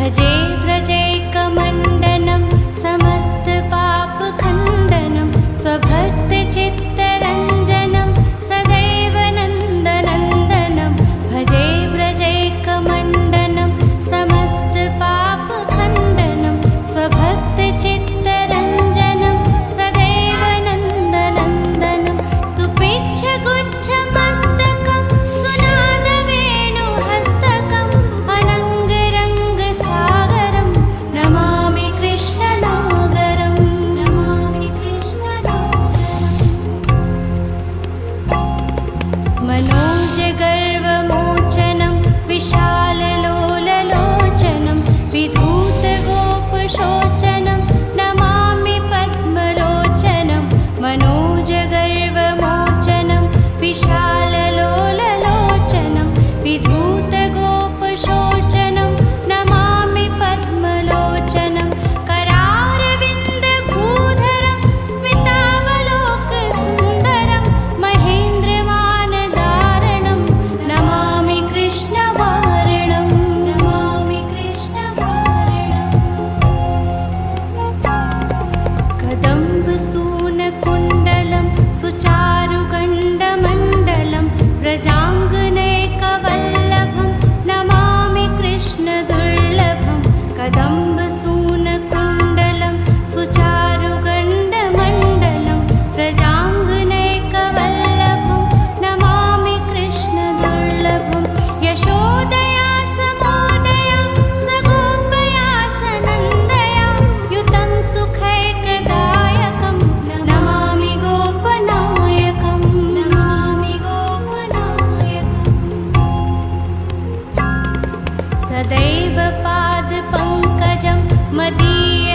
भजे व्रजैकमण्डनं समस्तपापखण्डनं स्वभक्तचित्तरञ्जनं सदैव नन्दनन्दनं भजे व्रजैकमण्डनं समस्तपापखण्डनं स्वभक्तचित्तरञ्जनं सदैव नन्दनन्दनं सुपिच्छगुच्छमस्तकं सुनादवेणुहस्तकम् अनङ्गरङ्गसागरं नमामि कृष्णनागरं नमामि कृष्णनागरम् मनोजगर्वमोचनं विशाललोललोचनं विधूतगोपशोचनं नमामि पद्मलोचनं मनोजगर्वमोचनं विशाललोललोचनं विधूतगोपशोचनं नमामि पद्मलोचनं करारविन्दभूधरं स्मितावलोकसुन्दरं महेन्द्रवानदारणं नमामि कृष्णवारणं नमामि कृष्णवारणम् कदम्बसूनकुण्डलं सुचारुगण्डमण्डलं व्रजाङ्गनैकवल्लभं नमामि कृष्णदुर्लभं कदम्बसूनकुण्डलं सुचारुगण्डमण्डलं व्रजाङ्गनैकवल्लभं नमामि कृष्णदुर्लभं यशोदया समोदया सगोपया सनन्दया युतं सुखैकदायकं नमामि गोपनायकं नमामि गोपनायकम् सदैव पादपङ्कजं मदीय